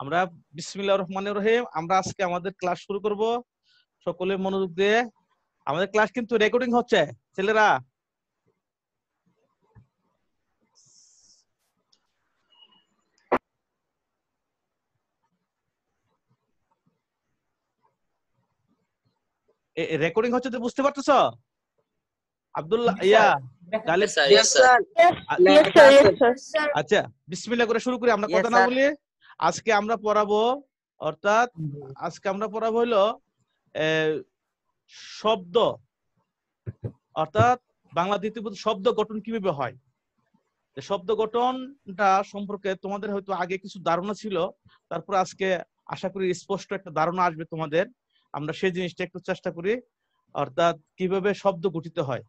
আমরা বিসমিল্লাহির রহমানির রহিম আমরা আজকে আমাদের ক্লাস শুরু করব। সকলে মনোযোগ দিয়ে, আমাদের ক্লাস কিন্তু রেকর্ডিং হচ্ছে ছেলেরা। রেকর্ডিং হচ্ছে তো বুঝতে পারতেছো? আব্দুল্লাহ ইয়া গালিব, আচ্ছা বিসমিল্লাহ করে শুরু করি, আমরা কথা না বলি। আজকে আমরা পড়াবো, অর্থাৎ আজকে আমরা পড়াবো হলো শব্দ, অর্থাৎ বাংলা দ্বিতীয় শব্দ গঠন কিভাবে হয়। শব্দ গঠনটা সম্পর্কে তোমাদের হয়তো আগে কিছু ধারণা ছিল, তারপর আজকে আশা করি স্পষ্ট একটা ধারণা আসবে তোমাদের। আমরা সেই জিনিসটা একটু চেষ্টা করি, অর্থাৎ কিভাবে শব্দ গঠিত হয়,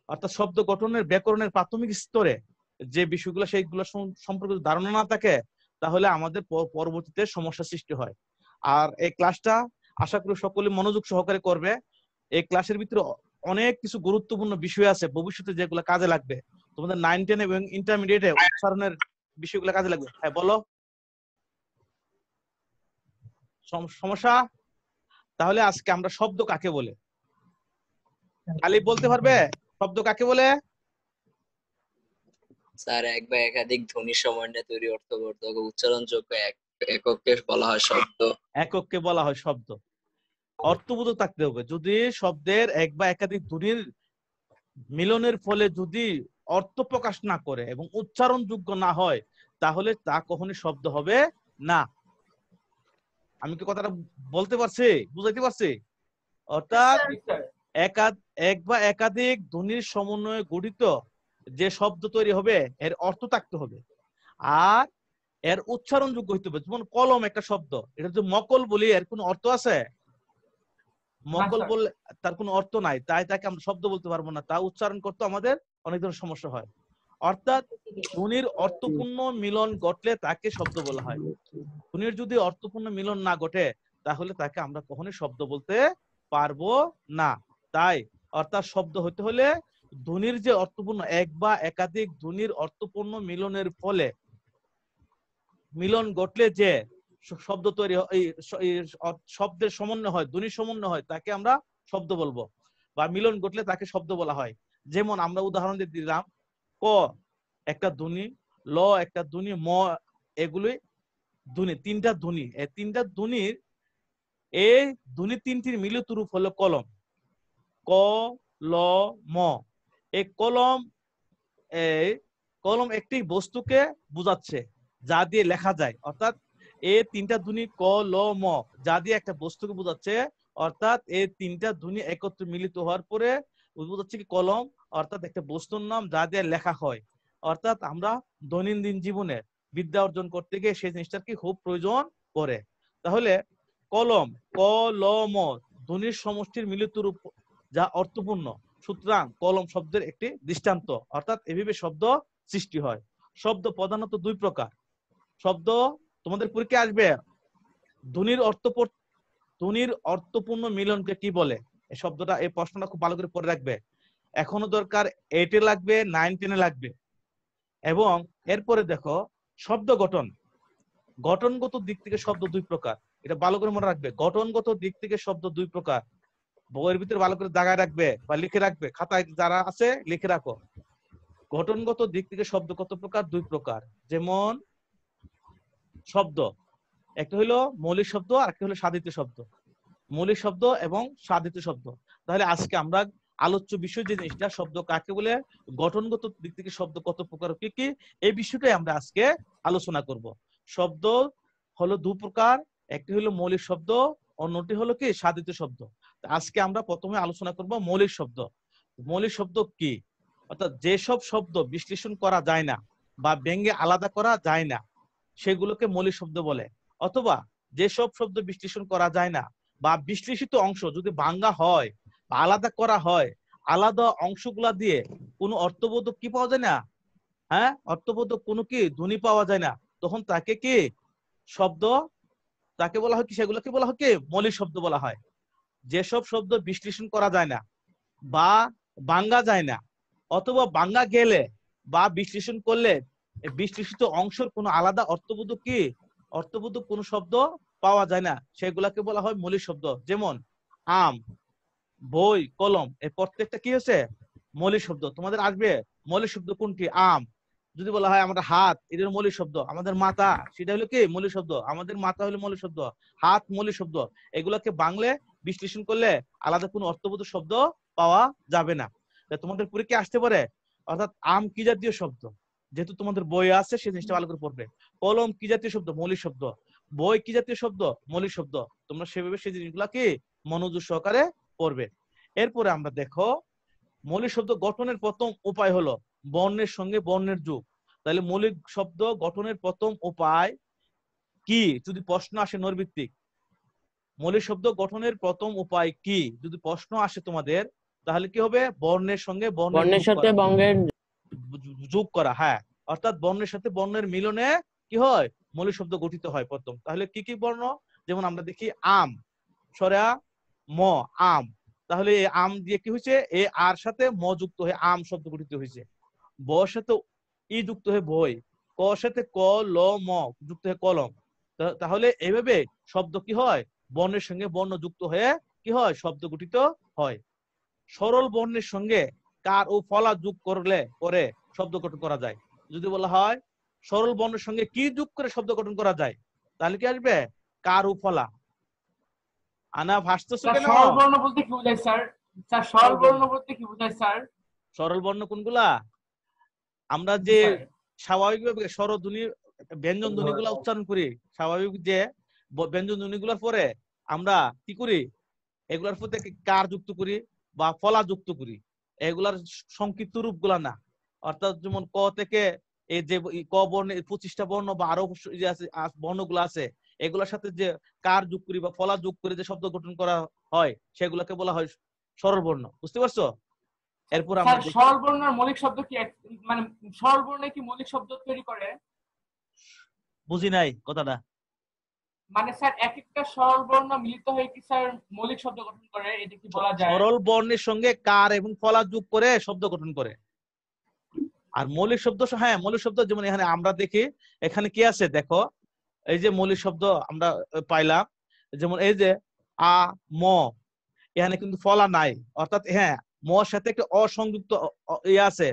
অর্থাৎ শব্দ গঠনের ব্যাকরণের প্রাথমিক স্তরে যে বিষয়গুলো সেইগুলো সম্পর্কে ধারণা না থাকে তাহলে আমাদের পরবর্তীতে সমস্যা সৃষ্টি হয়। আর এই ক্লাসটা আশা করি সকলে মনোযোগ সহকারে করবে। এই ক্লাসের ভিতরে অনেক কিছু গুরুত্বপূর্ণ বিষয় আছে ভবিষ্যতে যেগুলো কাজে লাগবে তোমাদের 9, 10 এবং ইন্টারমিডিয়েটে উচ্চারণের বিষয়গুলো কাজে লাগবে। হ্যাঁ বলো, সমস্যা? তাহলে আজকে আমরা শব্দ কাকে বলে, খালি বলতে পারবে শব্দ কাকে বলে? স্যার, এক বা একাধিক ধ্বনির সমন্বয়ে তৈরি অর্থবোধক ও উচ্চারণযোগ্য এককে বলা হয় শব্দ। এককে বলা হয় শব্দ। অর্থবোধক থাকতে হবে। যদি শব্দের এক বা একাধিক ধ্বনির মিলনের ফলে যদি অর্থ প্রকাশ না করে এবং উচ্চারণ যোগ্য না হয় তাহলে তা কখনোই শব্দ হবে না। আমি কি কথাটা বলতে পারছি, বুঝাইতে পারছি? অর্থাৎ এক বা একাধিক ধ্বনির সমন্বয়ে গঠিত যে শব্দ তৈরি হবে এর অর্থ থাকতে হবে আর এর উচ্চারণ যোগ্য হইতে হবে। যেমন কলম একটা শব্দ, এটা যদি মকল বলি এর কোনো অর্থ আছে? মকল বললে তার কোনো অর্থ নাই, তাই তাকে আমরা শব্দ বলতে পারবো না, তা উচ্চারণ করতে আমাদের অনেক ধরনের সমস্যা হয়। অর্থাৎ ধ্বনির অর্থপূর্ণ মিলন ঘটলে তাকে শব্দ বলা হয়। ধ্বনির যদি অর্থপূর্ণ মিলন না ঘটে তাহলে তাকে আমরা কখনোই শব্দ বলতে পারবো না। তাই অর্থাৎ শব্দ হতে হলে ধ্বনির যে অর্থপূর্ণ এক বা একাধিক ধ্বনির অর্থপূর্ণ মিলনের ফলে মিলন ঘটলে যে শব্দ তৈরি হয়, শব্দের সমন্বয় হয়, ধ্বনির সমন্বয় হয়, তাকে আমরা শব্দ বলবো বা মিলন ঘটলে তাকে শব্দ বলা হয়। যেমন আমরা উদাহরণ দিয়ে দিলাম, ক একটা ধ্বনি, ল একটা ধ্বনি, ম এগুলি ধ্বনি, তিনটা ধ্বনি। এই তিনটা ধ্বনির এই ধ্বনি তিনটির মিলিত রূপ হলো কলম। ক ল ম। এই কলম একটি বস্তুকে বোঝাচ্ছে যা দিয়ে লেখা যায়, অর্থাৎ এই তিনটা ধ্বনি ক ল ম যা দিয়ে একটা বস্তুকে বোঝাচ্ছে, অর্থাৎ এই তিনটা ধ্বনি একত্রে মিলিত হওয়ার পরে বোঝাচ্ছে কি কলম, অর্থাৎ একটা বস্তুর নাম যা দিয়ে লেখা হয়। অর্থাৎ আমরা দৈনন্দিন জীবনে বিদ্যা অর্জন করতে গিয়ে সেই জিনিসটার কি খুব প্রয়োজন পড়ে। তাহলে কলম, ক ল ম ধ্বনির সমষ্টির মিলিত রূপ যা অর্থপূর্ণ, সুতরাং কলম শব্দের একটি দৃষ্টান্ত। অর্থাৎ এভাবে শব্দ সৃষ্টি হয়। শব্দ প্রধানত দুই প্রকার। শব্দ তোমাদের পরীক্ষায় আসবে, ধ্বনির অর্থপূর্ণ মিলনকে কি বলে, এই শব্দটা, এই প্রশ্নটা খুব ভালো করে পড়ে রাখবে। এখনো দরকার 8 লাগবে, 9, 10 লাগবে। এবং এরপরে দেখো শব্দ গঠন, গঠনগত দিক থেকে শব্দ দুই প্রকার, এটা ভালো করে মনে রাখবে। গঠনগত দিক থেকে শব্দ দুই প্রকার, বইয়ের ভিতরে ভালো করে দাগায় রাখবে বা লিখে রাখবে, খাতায় যারা আছে লিখে রাখো। গঠনগত দিক থেকে শব্দ কত প্রকার? দুই প্রকার। যেমন শব্দ, একটা হলো মৌলিক শব্দ আর একটা হলো সাধিত শব্দ। মৌলিক শব্দ এবং সাধিত শব্দ। তাহলে আজকে আমরা আলোচ্য বিষয় যে জিনিসটা, শব্দ কাকে বলে, গঠনগত দিক থেকে শব্দ কত প্রকার, কি কি, এই বিষয়টাই আমরা আজকে আলোচনা করব। শব্দ হলো দু প্রকার, একটি হলো মৌলিক শব্দ, অন্যটি হলো কি সাধিত শব্দ। আজকে আমরা প্রথমে আলোচনা করব মৌলিক শব্দ। মৌলিক শব্দ কি? অর্থাৎ যেসব শব্দ বিশ্লেষণ করা যায় না বা ব্যঙ্গে আলাদা করা যায় না সেগুলোকে মৌলিক শব্দ বলে। অথবা যেসব শব্দ বিশ্লেষণ করা যায় না বা বিশ্লেষিত অংশ যদি ভাঙ্গা হয় বা আলাদা করা হয়, আলাদা অংশগুলা দিয়ে কোনো অর্থবোধক কি পাওয়া যায় না, হ্যাঁ অর্থবোধক কোনো কি ধ্বনি পাওয়া যায় না, তখন তাকে কি শব্দ, তাকে বলা হয় কি, সেগুলোকে বলা হয় কি মৌলিক শব্দ বলা হয়। যেসব শব্দ বিশ্লেষণ করা যায় না বা ভাঙ্গা যায় না, অথবা ভাঙ্গা গেলে বা বিশ্লেষণ করলে বিশ্লেষিত অংশের কোনো আলাদা অর্থবোধক কি অর্থবোধক কোন শব্দ পাওয়া যায় না, সেগুলাকে বলা হয় মৌলিক শব্দ। যেমন আম, বই, কলম, এই প্রত্যেকটা কি হচ্ছে মৌলিক শব্দ। তোমাদের আসবে মৌলিক শব্দ কোনটি? আম। যদি বলা হয় আমাদের হাত, এটা মৌলিক শব্দ। আমাদের মাথা, সেটা হলো কি মৌলিক শব্দ। আমাদের মাথা হলো মৌলিক শব্দ, হাত মৌলিক শব্দ। এগুলাকে বাংলা বিশ্লেষণ করলে আলাদা কোনো অর্থবোধক শব্দ পাওয়া যাবে না। তোমাদের পরীক্ষায় আসতে পারে, অর্থাৎ আম কি জাতীয় শব্দ, যেহেতু তোমাদের বই আছে সেই জিনিসটা ভালো করে পড়বে। কলম কি জাতীয় শব্দ? মৌলিক শব্দ। বই কি জাতীয় শব্দ? মৌলিক শব্দ। তোমরা সেভাবে সেই জিনিসগুলা কি মনোযোগ সহকারে পড়বে। এরপরে আমরা দেখো মৌলিক শব্দ গঠনের প্রথম উপায় হলো বর্ণের সঙ্গে বর্ণের যোগ। তাহলে মৌলিক শব্দ গঠনের প্রথম উপায় কি যদি প্রশ্ন আসে নৈর্ভিত্তিক, মৌলিক শব্দ গঠনের প্রথম উপায় কি যদি প্রশ্ন আসে তোমাদের, তাহলে কি হবে? বর্ণের সঙ্গে বর্ণের সাথে বঙ্গের যোগ করা। হ্যাঁ, অর্থাৎ বর্ণের সাথে বর্ণের মিলনে কি হয়? মৌলিক শব্দ গঠিত হয় প্রথম। তাহলে কি কি বর্ণ? যেমন আমরা দেখি আম, সরা ম, আম। তাহলে এই আম দিয়ে কি হয়েছে? এ আর সাথে ম যুক্ত হয়ে আম শব্দ গঠিত হয়েছে। ব সাথে ই যুক্ত হয়ে বই, ক সাথে ক ল ম যুক্ত হয়ে কলম। তাহলে এইভাবে শব্দ কি হয়? বর্ণের সঙ্গে বর্ণ যুক্ত হয়ে কি হয়? শব্দ গঠিত হয়। সরল বর্ণের সঙ্গে কার ও ফলা যোগ করলে করে শব্দ গঠন করা যায়। যদি বলা হয় সরল বর্ণের সঙ্গে কি যোগ করে শব্দ গঠন করা যায়, তাহলে কি আসবে? কার ও ফলা। আনা ভাসতেছো কেন? সরল বর্ণ বলতে কি বোঝায় স্যার? স্যার সরল বর্ণ বলতে কি বোঝায় স্যার? সরল বর্ণ কোনগুলা? আমরা যে স্বাভাবিকভাবে স্বরধ্বনি ব্যঞ্জন ধ্বনিগুলা উচ্চারণ করি, স্বাভাবিক যে ব্যঞ্জন ধ্বনিগুলোর পরে আমরা কি করি? এগুলার পরে কার যুক্ত করি বা ফলা যুক্ত করি। এগুলার সংক্ষিপ্ত রূপ গুলা না। অর্থাৎ যেমন ক থেকে এই যে ক বর্ণের 25টা বর্ণ বা আরো বর্ণগুলো আছে, এগুলোর সাথে যে কার যোগ করি বা ফলা যোগ করে যে শব্দ গঠন করা হয়, সেগুলোকে বলা হয় সরল বর্ণ। বুঝতে পারছো? এরপর আমরা স্যার সরল বর্ণের মৌলিক শব্দ কি মানে সরল বর্ণে কি মৌলিক শব্দ তৈরি করে? বুঝি নাই কথাটা। মানে স্যার এক একটা সরল বর্ণ মিলিত হয়ে কি স্যার মৌলিক শব্দ গঠন করে, এটা কি বলা যায়? সরল বর্ণের সঙ্গে কার এবং ফলা যোগ করে শব্দ গঠন করে। আর মৌলিক শব্দ, হ্যাঁ মৌলিক শব্দ যেমন এখানে আমরা দেখি, এখানে কি আছে দেখো, এই যে মৌলিক শব্দ আমরা পাইলাম, যেমন এই যে আ ম, এখানে কিন্তু ফলা নাই। অর্থাৎ হ্যাঁ মর সাথে একটা অসংযুক্ত ইয়ে আছে,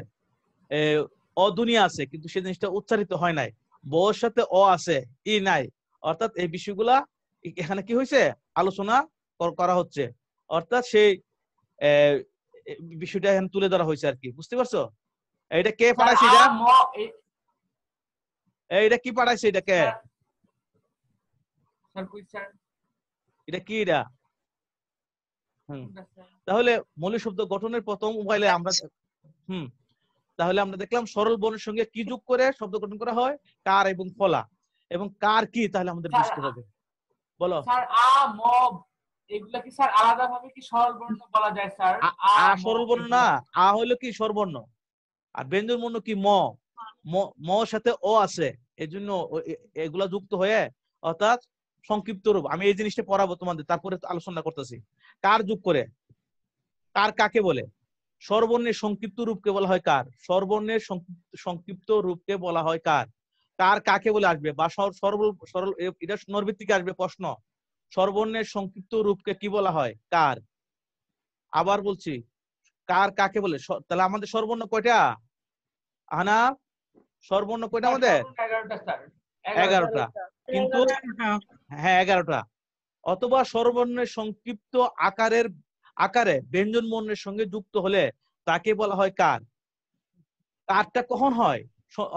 অধ্বনি আছে, কিন্তু সেই জিনিসটা উচ্চারিত হয় নাই। বর সাথে অ আছে, ই নাই। অর্থাৎ এই বিষয়গুলা এখানে কি হয়েছে? আলোচনা করা হচ্ছে। অর্থাৎ সেই বিষয়টা এখানে তুলে ধরা হয়েছে আর কি। বুঝতে পারছো? এটা কে পাঠাইছে? এটা কি পাঠাইছে? এটা কে? এটা কি? এটা তাহলে মৌলিক শব্দ গঠনের প্রথম উপায়ে আমরা তাহলে আমরা দেখলাম সরল বর্ণের সঙ্গে কি যোগ করে শব্দ গঠন করা হয়? কার এবং ফলা। এবং কার কি তাহলে আমাদের বুঝতে হবে। বলো স্যার আ ম এগুলা কি স্যার আলাদা ভাবে কি সরল বর্ণ বলা যায় স্যার? আ সরল বর্ণ না, আ হলো কি স্বরবর্ণ, আর ব্যঞ্জন বর্ণ কি ম। ম সাথে অ আছে, এজন্য এগুলা যুক্ত হয়ে অর্থাৎ সংক্ষিপ্ত রূপ। আমি এই জিনিসটা পড়াবো তোমাদের, তারপরে আলোচনা করতেছি। কার যোগ করে, কার কাকে বলে? স্বরবর্ণের সংক্ষিপ্ত রূপকে বলা হয় কার। স্বরবর্ণের সংক্ষিপ্ত রূপকে বলা হয় কার। কার কাকে বলে আসবে বা সরল এটা নৈর্ভিত্তিকে আসবে প্রশ্ন। স্বরবর্ণের সংক্ষিপ্ত রূপকে কি বলা হয়? কার। আবার বলছি, কার কাকে বলে? তাহলে আমাদের স্বরবর্ণ কয়টা? আনা স্বরবর্ণ কয়টা আমাদের? 11টা। কিন্তু হ্যাঁ 11টা। অথবা স্বরবর্ণের সংক্ষিপ্ত আকারে ব্যঞ্জন বর্ণের সঙ্গে যুক্ত হলে তাকে বলা হয় কার। কারটা কখন হয়?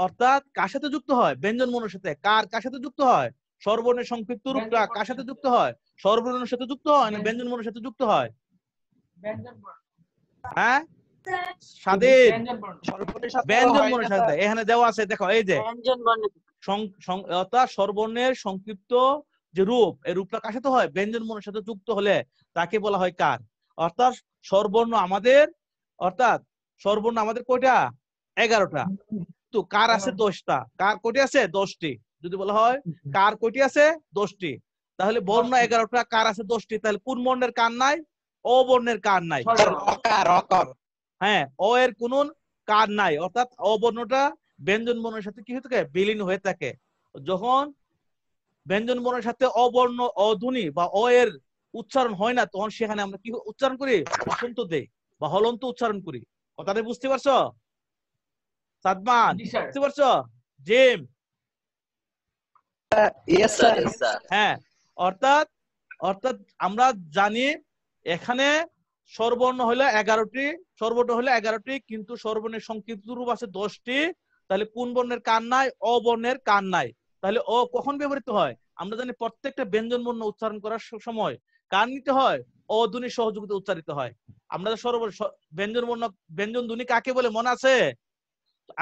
অর্থাৎ কার সাথে যুক্ত হয়? ব্যঞ্জন বর্ণের সাথে। কার কার সাথে যুক্ত হয়? স্বরবর্ণের সংক্ষিপ্ত রূপটা কার সাথে যুক্ত হয়? স্বরবর্ণের সাথে যুক্ত হয় না ব্যঞ্জন বর্ণের সাথে যুক্ত হয়? হ্যাঁ স্বাধীন ব্যঞ্জন বর্ণের সাথে। এখানে দেওয়া আছে দেখো, এই যে অর্থাৎ স্বরবর্ণের সংক্ষিপ্ত যে রূপ, এই রূপটা কার সাথে হয়? ব্যঞ্জন বর্ণের সাথে যুক্ত হলে তাকে বলা হয় কার। অর্থাৎ স্বরবর্ণ আমাদের কয়টা? 11টা। তো কার আছে 10টা। কার কয়টি আছে? 10টি। যদি বলা হয় কার কয়টি আছে? 10টি। তাহলে বর্ণ 11টা, কার আছে 10টি। তাহলে কোন বর্ণের কার নাই? অ বর্ণের কার নাই। হ্যাঁ, অ এর কোন কার নাই। অর্থাৎ অ বর্ণটা ব্যঞ্জন বর্ণের সাথে কি হয়ে থাকে? বিলীন হয়ে থাকে। যখন ব্যঞ্জন বর্ণের সাথে অবর্ণ অধ্বনি বা অ এর উচ্চারণ হয় না, তখন সেখানে আমরা কি উচ্চারণ করি? হসন্ত দেই বা হলন্ত উচ্চারণ করি। কথাটা বুঝতে পারছো সাদমান? জি স্যার। বুঝতে পারছো gym? Yes sir, yes sir. হ্যাঁ, অর্থাৎ অর্থাৎ আমরা জানি এখানে স্বরবর্ণ হলো 11টি, স্বরবর্ণ হলো 11টি, কিন্তু স্বরবর্ণের সংক্ষিপ্ত রূপ আছে 10টি। তাহলে কোন বর্ণের কান নাই? অবর্ণের কান নাই। তাহলে অ কখন ব্যবহৃত হয়? আমরা জানি প্রত্যেকটা ব্যঞ্জন বর্ণ উচ্চারণ করার সময় কান নিতে হয়, অধ্বনির সহযোগিতা উচ্চারিত হয়। আমরা ব্যঞ্জন বর্ণ, ব্যঞ্জন ধ্বনি কাকে বলে মনে আছে?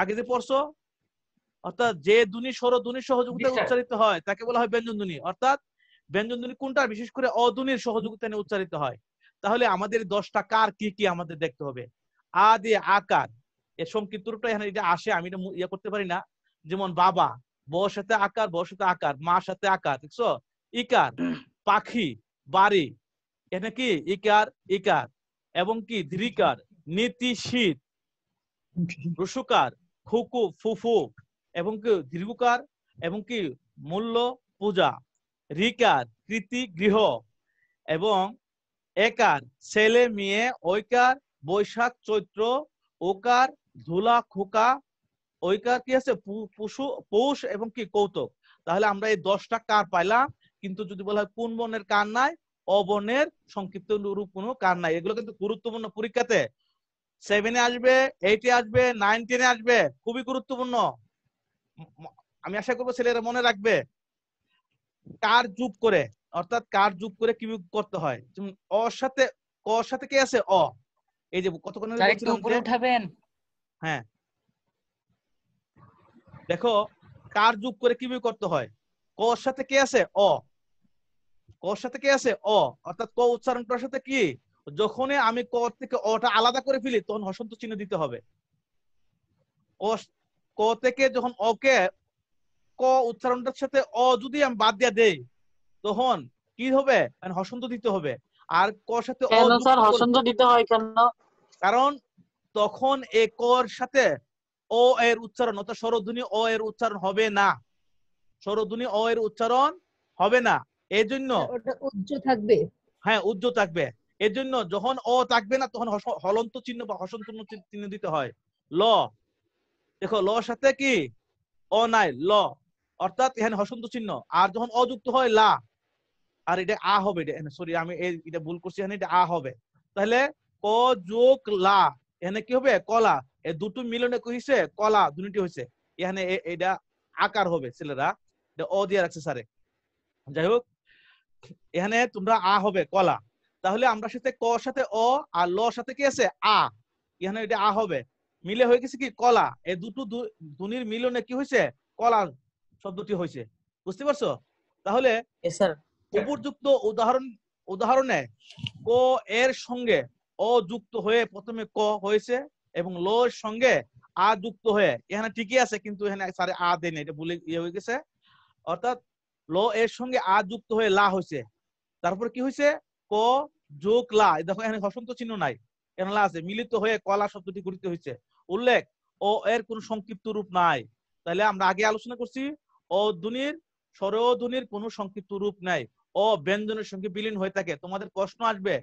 আগে যে পড়ছো, অর্থাৎ যে ধ্বনি স্বরধ্বনির সহযোগিতায় জি স্যার। উচ্চারিত হয় তাকে বলা হয় ব্যঞ্জন ধ্বনি। অর্থাৎ ব্যঞ্জন ধ্বনি কোনটা? বিশেষ করে অধ্বনির সহযোগিতা নিয়ে উচ্চারিত হয়। তাহলে আমাদের 10টা কার কি কি আমাদের দেখতে হবে। আ দিয়ে আকার, এর সংক্ষিপ্ত রূপটা এখানে এটা আসে, আমি এটা ইয়ে করতে পারি না। যেমন বাবা, বর সাথে আকার, বর সাথে আকার, মার সাথে আকার, দেখছো? ইকার, পাখি, বাড়ি, এখানে কি ইকার ইকার, এবং কি দীর্ঘিকার, নীতি, শীত, রসুকার, খুকু, ফুফু, এবং কি দীর্ঘকার, এবং কি মূল্য, পূজা, রিকার, কৃতি, গৃহ, এবং একার, ছেলে মেয়ে, ঐকার, বৈশাখ, চৈত্র, ওকার, ধুলা, খোকা, ঐকার কি আছে পশু, পৌষ, এবং কি কৌতুক। তাহলে আমরা এই 10টা কার পাইলাম, কিন্তু যদি বলা হয় কোন বর্ণের কার নাই, অবর্ণের সংক্ষিপ্ত রূপ কোনো কার নাই। এগুলো কিন্তু গুরুত্বপূর্ণ, পরীক্ষাতে 7-এ আসবে, 8-এ আসবে, 9, 10-এ আসবে, খুবই গুরুত্বপূর্ণ। আমি আশা করবো ছেলেরা মনে রাখবে। কার যোগ করে, অর্থাৎ কার যোগ করে কি করতে হয়। যেমন অর সাথে, ক সাথে কে আছে? অ। এই যে কতক্ষণ আগে স্যার একটু বলছিলাম উপরে যে, উঠাবেন। হ্যাঁ দেখো, কার যোগ করে কিভাবে করতে হয়। ক সাথে কে আছে? অ। ক সাথে কে আছে? অ। অর্থাৎ ক উচ্চারণ করার সাথে কি, যখনই আমি ক থেকে অটা আলাদা করে ফেলি তখন হসন্ত চিহ্ন দিতে হবে। ও, ক থেকে যখন অকে, ক উচ্চারণটার সাথে অ যদি আমি বাদ দিয়ে দেই তখন কি হবে? মানে হসন্ত দিতে হবে। আর ক সাথে অ কেন যুক্ত স্যার হসন্ত দিতে হয় কেন? কারণ তখন এ কর সাথে ও এর উচ্চারণ, অর্থাৎ স্বরধ্বনি অ এর উচ্চারণ হবে না। স্বরধ্বনি অ এর উচ্চারণ হবে না। এই জন্য ওটা উচ্চ থাকবে। হ্যাঁ, উজ্জ্ব থাকবে। এর জন্য যখন অ থাকবে না তখন হলন্ত চিহ্ন বা হসন্ত চিহ্ন দিতে হয়। ল, দেখো ল সাথে কি অ নাই, ল, অর্থাৎ এখানে হসন্ত চিহ্ন। আর যখন অযুক্ত হয় লা, আর এটা আ হবে, এটা সরি আমি এটা ভুল করছি, এখানে এটা আ হবে। তাহলে ক যোগ লা, এখানে কি হবে? কলা। এই দুটো মিলনে কি হইছে? কলা, দুটি হইছে। এখানে এটা আকার হবে ছেলেরা, এটা অ দিয়ে রাখছে স্যারে। যাই হোক, এখানে তোমরা আ হবে কলা। তাহলে আমরা সাথে ক সাথে অ আর ল সাথে কি আছে? আ। এখানে এটা আ হবে, মিলে হয়ে গেছে কি কলা। এই দুটো ধ্বনির মিলনে কি হয়েছে? কলা শব্দটি হয়েছে। বুঝতে পারছো? তাহলে স্যার উপযুক্ত উদাহরণে ক এর সঙ্গে অ যুক্ত হয়ে প্রথমে ক হয়েছে, এবং ল এর সঙ্গে আ যুক্ত হয়ে, এখানে ঠিকই আছে কিন্তু এখানে স্যারে আ দেয়নি, এটা ভুলে ইয়ে হয়ে গেছে। অর্থাৎ ল এর সঙ্গে আ যুক্ত হয়ে লা হয়েছে। তারপর কি হয়েছে? ক যোগ লা, দেখো এখানে হসন্ত চিহ্ন নাই, এখানে লা আছে, মিলিত হয়ে কলা শব্দটি গঠিত হয়েছে। উল্লেখ, ও এর কোন সংক্ষিপ্ত রূপ নাই। তাহলে আমরা আগে আলোচনা করছি অধ্বনির, স্বরধ্বনির কোন সংক্ষিপ্ত রূপ নাই, ও ব্যঞ্জনের সঙ্গে বিলীন হয়ে থাকে। তোমাদের প্রশ্ন আসবে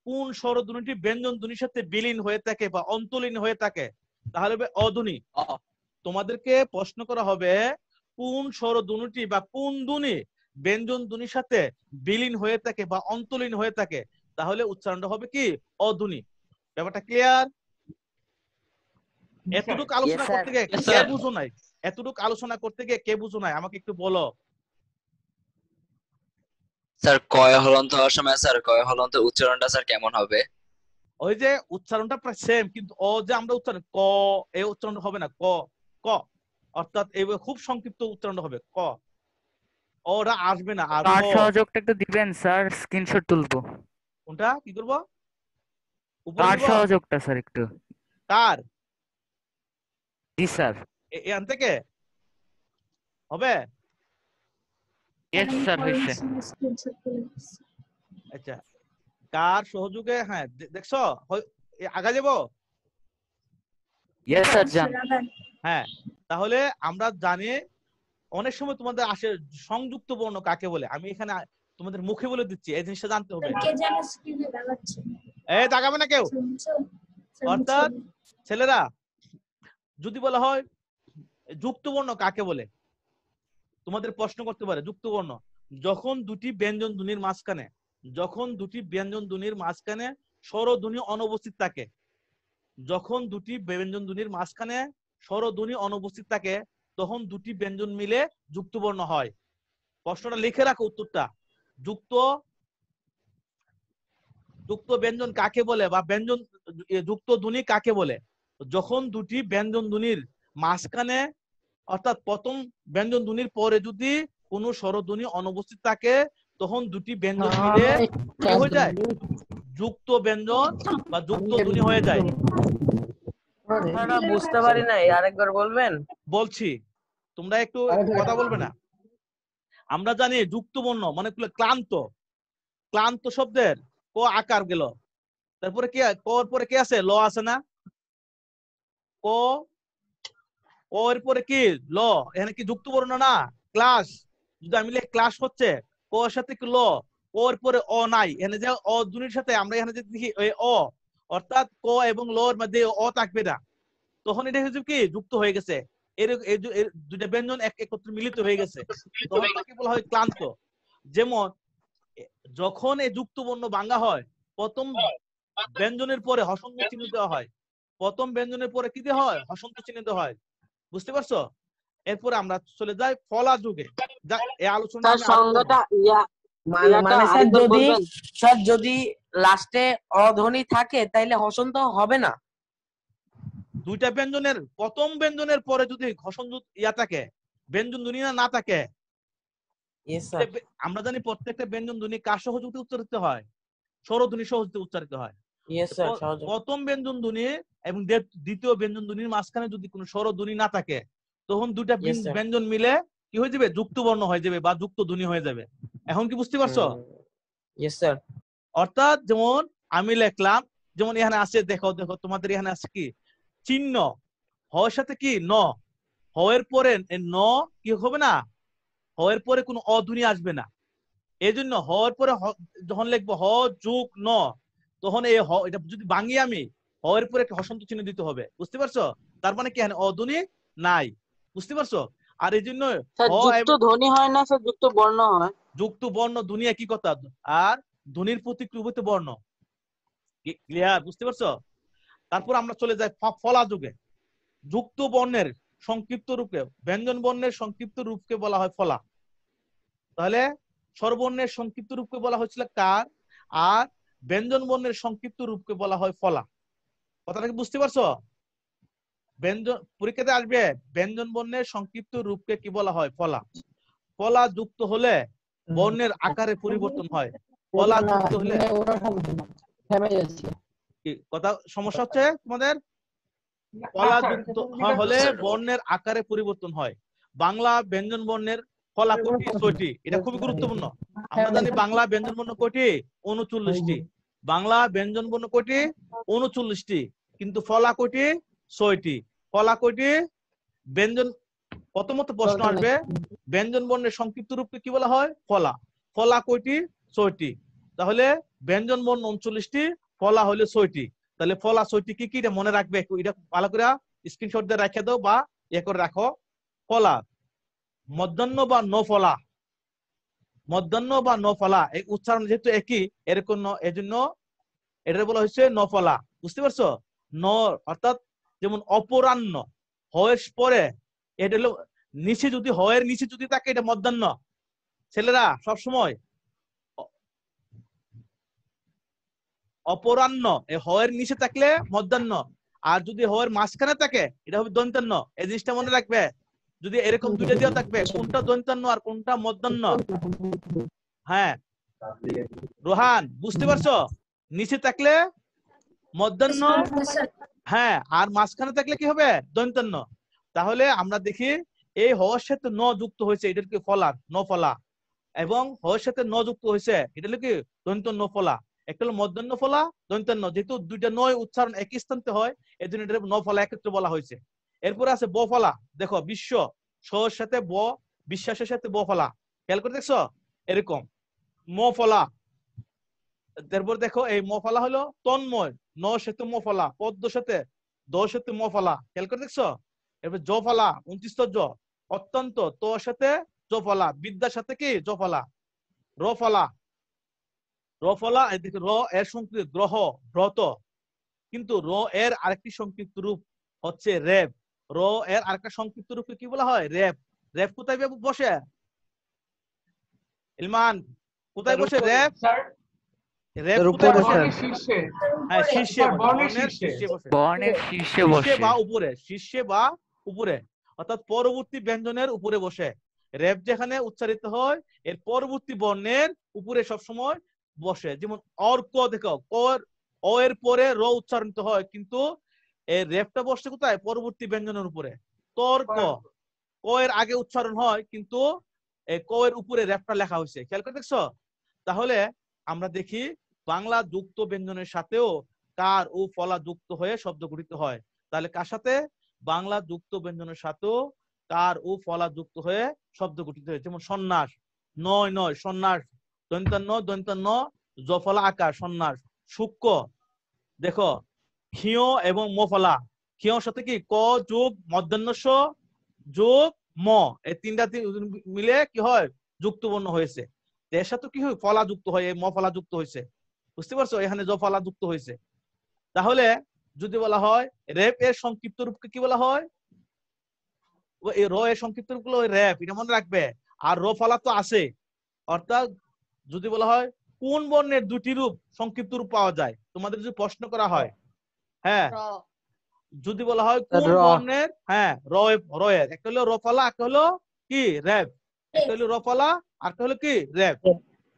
কোন স্বরধ্বনিটি ব্যঞ্জন ধ্বনির সাথে বিলীন হয়ে থাকে বা অন্তলীন হয়ে থাকে, তাহলে হবে অধ্বনি। তোমাদেরকে প্রশ্ন করা হবে কোন স্বরধ্বনিটি বা কোন ধ্বনি ব্যঞ্জন ধ্বনির সাথে বিলীন হয়ে থাকে বা অন্তলীন হয়ে থাকে, তাহলে উচ্চারণটা হবে কি? অধ্বনি। ব্যাপারটা ক্লিয়ার? এতটুকু আলোচনা স্যার। করতে গিয়ে Yes, কে sir. বুঝো নাই? এতটুকু আলোচনা করতে গিয়ে কে বুঝো নাই আমাকে একটু বলো। স্যার কয় হলন্ত হওয়ার সময় স্যার কয় হলন্ত উচ্চারণটা স্যার কেমন হবে? ওই যে উচ্চারণটা প্রায় সেম, কিন্তু ও যে আমরা উচ্চারণ ক, এই উচ্চারণ হবে না, ক ক, অর্থাৎ এইভাবে খুব সংক্ষিপ্ত উচ্চারণ হবে ক, ওরা আসবে না। আর কার ক, সহযোগটা একটু দিবেন স্যার, স্ক্রিনশট তুলবো। কোনটা কি করবো? উপরে কার দিব? সহযোগটা স্যার একটু। কার? জি স্যার। এখান থেকে হবে? ইয়েস স্যার হয়েছে। আচ্ছা, কার সহযোগে, হ্যাঁ দেখছো আগা যাব। ইয়েস স্যার যান। হ্যাঁ, তাহলে আমরা জানি অনেক সময় তোমাদের আসে সংযুক্ত বর্ণ কাকে বলে, আমি এখানে তোমাদের মুখে বলে দিচ্ছি, এই জিনিসটা জানতে হবে। কে যেন স্ক্রিনে দেখাচ্ছে। এই তাকাবে না কেউ। শুনছো? অর্থাৎ ছেলেরা যদি বলা হয় যুক্ত বর্ণ কাকে বলে, তোমাদের প্রশ্ন করতে পারে যুক্ত বর্ণ যখন দুটি ব্যঞ্জন ধ্বনির মাঝখানে, যখন দুটি ব্যঞ্জন ধ্বনির মাঝখানে স্বরধ্বনি অনুপস্থিত থাকে, যখন দুটি ব্যঞ্জন ধ্বনির মাঝখানে স্বরধ্বনি অনুপস্থিত থাকে তখন দুটি ব্যঞ্জন মিলে যুক্ত বর্ণ হয়। প্রশ্নটা লিখে রাখো উত্তরটা। যুক্ত যুক্ত ব্যঞ্জন কাকে বলে বা ব্যঞ্জন যুক্ত ধ্বনি কাকে বলে? যখন দুটি ব্যঞ্জন ধ্বনির মাঝখানে অর্থাৎ প্রথম ব্যঞ্জন ধ্বনির পরে যদি কোনো স্বরধ্বনি অনুপস্থিত থাকে তখন দুটি ব্যঞ্জন মিলে কি হয়ে যায়? যুক্ত ব্যঞ্জন বা যুক্ত ধ্বনি হয়ে যায়। বুঝতে পারি নাই, আরেকবার বলবেন? বলছি, তোমরা একটু কথা বলবে না। আমরা জানি যুক্ত বর্ণ মানে ক্লান্ত, ক্লান্ত শব্দের ক আকার গেল, তারপরে কি কর পরে কি আছে? ল আছে না? ক ক এর পরে কি ল, এখানে কি যুক্ত বর্ণ না? ক্লাস, যদি আমি লিখি ক্লাস হচ্ছে ক এর সাথে কি ল, ক এর পরে অ নাই, এখানে যে অ ধ্বনির সাথে আমরা এখানে যদি দেখি ওই অ, অর্থাৎ ক এবং ল এর মধ্যে অ থাকবে না, তখন এটা হচ্ছে কি যুক্ত হয়ে গেছে। এর দুইটা ব্যঞ্জন একত্রে মিলিত হয়ে গেছে, তখন তাকে বলা হয় ক্লান্ত। যেমন যখন এই যুক্ত বর্ণ ভাঙা হয় প্রথম ব্যঞ্জনের পরে হসন্ত চিহ্ন দেওয়া হয়, প্রথম ব্যঞ্জনের পরে কি দেওয়া হয়? হসন্ত চিহ্ন দেওয়া হয়। বুঝতে পারছো? এরপরে আমরা চলে যাই ফলা যুগে। এই আলোচনা স্যার সংজ্ঞাটা মানে স্যার যদি লাস্টে অধ্বনি থাকে তাইলে হসন্ত হবে না? দুইটা ব্যঞ্জনের প্রথম ব্যঞ্জনের পরে যদি হসন্ত ইয়া থাকে, ব্যঞ্জন ধ্বনি না থাকে, আমরা জানি প্রত্যেকটা ব্যঞ্জন ধ্বনি কার সহযোগে উচ্চারিত হয়? স্বরধ্বনি সহযোগে উচ্চারিত হয়। প্রথম ব্যঞ্জন ধ্বনি এবং দ্বিতীয় ব্যঞ্জন ধ্বনির মাঝখানে যদি কোনো স্বরধ্বনি না থাকে তখন দুইটা ব্যঞ্জন মিলে কি হয়ে যাবে? যুক্ত বর্ণ হয়ে যাবে বা যুক্ত ধ্বনি হয়ে যাবে। এখন কি বুঝতে পারছো? অর্থাৎ যেমন আমি লিখলাম, যেমন এখানে আছে, দেখো দেখো তোমাদের এখানে আছে কি চিহ্ন, হওয়ার সাথে কি ন, হওয়ার পরে ন কি হবে না? হওয়ার পরে কোনো অধ্বনি আসবে না। এই জন্য হওয়ার পরে যখন লিখবো হ যোগ ন, তখন এই এটা যদি ভাঙি আমি হওয়ার পরে একটা হসন্ত চিহ্ন দিতে হবে। বুঝতে পারছো? তার মানে কি এখানে অধ্বনি নাই। বুঝতে পারছো? আর এই জন্য যুক্ত ধ্বনি হয় না স্যার, যুক্ত বর্ণ হয়। যুক্ত বর্ণ ধ্বনি একই কথা, আর ধ্বনির প্রতিক্রিয়িত বর্ণ। ক্লিয়ার? বুঝতে পারছো? তারপর আমরা চলে যাই ফলা যুগে। যুক্ত বর্ণের সংক্ষিপ্ত রূপে, ব্যঞ্জন বর্ণের সংক্ষিপ্ত রূপকে বলা হয় ফলা। তাহলে স্বরবর্ণের সংক্ষিপ্ত রূপকে বলা হয়েছিল কার, আর ব্যঞ্জন বর্ণের সংক্ষিপ্ত রূপকে বলা হয় ফলা। কথাটা কি বুঝতে পারছো? ব্যঞ্জন পরীক্ষাতে আসবে, ব্যঞ্জন বর্ণের সংক্ষিপ্ত রূপকে কি বলা হয়? ফলা। ফলা যুক্ত হলে বর্ণের আকারে পরিবর্তন হয়। ফলা যুক্ত হলে কথা সমস্যা হচ্ছে তোমাদের? ফলা যুক্ত হলে বর্ণের আকারে পরিবর্তন হয়। বাংলা ব্যঞ্জন বর্ণের ফলা কয়টি? 6টি। এটা খুবই গুরুত্বপূর্ণ। আমরা জানি বাংলা ব্যঞ্জন বর্ণ কয়টি? 39টি। বাংলা ব্যঞ্জন বর্ণ কয়টি? 39টি। কিন্তু ফলা কয়টি? 6টি। ফলা কয়টি? ব্যঞ্জন প্রথমত প্রশ্ন আসবে ব্যঞ্জন বর্ণের সংক্ষিপ্ত রূপকে কি বলা হয়? ফলা। ফলা কয়টি? 6টি। তাহলে ব্যঞ্জন বর্ণ 39টি, ফলা হলো 6টি। তাহলে ফলা 6টি কি কি এটা মনে রাখবে, এটা ভালো করে স্ক্রিনশট দিয়ে রেখে দাও বা ইয়ে করে রাখো। ফলা মধ্যাহ্ন বা নফলা, মধ্যাহ্ন বা নফলা, এই উচ্চারণ যেহেতু একই এরকম এজন্য এটা বলা হয়েছে নফলা। বুঝতে পারছো? ন অর্থাৎ যেমন অপরাহ্ন, হয়ের পরে এটা হলো নিচে, যদি হয়ের নিচে যদি থাকে এটা মধ্যাহ্ন। ছেলেরা সব সময় অপরাহ্ন, এই হয়ের নিচে থাকলে মধ্যাহ্ন, আর যদি হয়ের মাঝখানে থাকে এটা হবে দন্তান্ন। এই জিনিসটা মনে রাখবে। যদি এরকম দুইটা দেওয়া থাকবে কোনটা দন্তান্ন আর কোনটা মধ্যাহ্ন। হ্যাঁ রোহান বুঝতে পারছো? নিচে থাকলে মধ্যাহ্ন, হ্যাঁ, আর মাঝখানে থাকলে কি হবে? দন্তান্ন। তাহলে আমরা দেখি এই হওয়ার সাথে ন যুক্ত হয়েছে, এটা কি ফলা, ন ফলা, এবং হওয়ার সাথে ন যুক্ত হয়েছে এটা হলো কি দন্তান্ন ফলা। একটা হলো মধ্যাহ্ন ফলা, দন্তান্ন, যেহেতু দুইটা নয় উচ্চারণ একই স্থানে হয় এই জন্য এটা ন ফলা একত্রে বলা হয়েছে। এরপরে আছে ব ফলা। দেখো বিশ্ব, স এর সাথে ব, বিশ্বাসের সাথে ব ফলা, খেয়াল করে দেখছো এরকম ম ফলা। তারপর দেখো এই ম ফলা হলো তন্ময়, ন সাথে ম ফলা, পদ্ম সাথে দ সাথে ম ফলা, খেয়াল করে দেখছো। এরপর জ ফলা 29 জ, অত্যন্ত ত সাথে জ ফলা, বিদ্যার সাথে কি জ ফলা, র ফলা, র ফলা এদিকে র এর সংক্ষিপ্ত গ্রহ ব্রত, কিন্তু র এর আরেকটি সংক্ষিপ্ত রূপ হচ্ছে রেব। র এর আরেকটা সংক্ষিপ্ত রূপকে কি বলা হয়? রেব। রেব কোথায় বসে? ইলমান কোথায় বসে রেব? স্যার রেব কোথায় বসে? বর্ণের শীর্ষে। হ্যাঁ শীর্ষে স্যার বসে, বর্ণের বর্ণের শীর্ষে। শীর্ষে বসে, বর্ণের শীর্ষে শীর্ষে বসে। বা উপরে, শীর্ষে বা উপরে, অর্থাৎ পরবর্তী ব্যঞ্জনের উপরে বসে। রেব যেখানে উচ্চারিত হয় এর পরবর্তী বর্ণের উপরে সব সময় বসে। যেমন অর্ক দেখো, অ এর পরে র উচ্চারিত হয়, কিন্তু এই রেবটা বসে কোথায়? পরবর্তী ব্যঞ্জনের উপরে। তর্ক ক এর আগে উচ্চারণ হয়, কিন্তু এই ক এর উপরে রেবটা লেখা হয়েছে, খেয়াল করে দেখছো। তাহলে আমরা দেখি বাংলা যুক্ত ব্যঞ্জনের সাথেও কার ও ফলা যুক্ত হয়ে শব্দ গঠিত হয়। তাহলে কার সাথে? বাংলা যুক্ত ব্যঞ্জনের সাথেও কার ও ফলা যুক্ত হয়ে শব্দ গঠিত হয়। যেমন সন্ন্যাস, নয় নয় সন্ন্যাস, দন্তান্ন জফলা আকার সন্ন্যাস। সূক্ষ্ম দেখো ক্ষিয় এবং মফলা, ক্ষিয়র সাথে কি ক যোগ মধ্যাহ্নস্য যোগ ম, এই তিনটা মিলে কি হয়? যুক্ত বর্ণ হয়েছে। এর সাথে কি হয়? ফলা যুক্ত হয়, এই ম ফলা যুক্ত হয়েছে, বুঝতে পারছো? এখানে জ ফলা যুক্ত হয়েছে। তাহলে যদি বলা হয় রেপ এর সংক্ষিপ্ত রূপকে কি বলা হয়? এই র এর সংক্ষিপ্ত রূপ গুলো রেপ, এটা মনে রাখবে। আর র ফলা তো আছে, অর্থাৎ যদি বলা হয় কোন বর্ণের দুটি রূপ সংক্ষিপ্ত রূপ পাওয়া যায়, তোমাদের যদি প্রশ্ন করা হয়, হ্যাঁ যদি বলা হয় কোন বর্ণের, হ্যাঁ র এর, একটা হলো র ফলা, একটা হলো কি রেপ, একটা হলো র ফলা আর একটা হলো কি রেপ।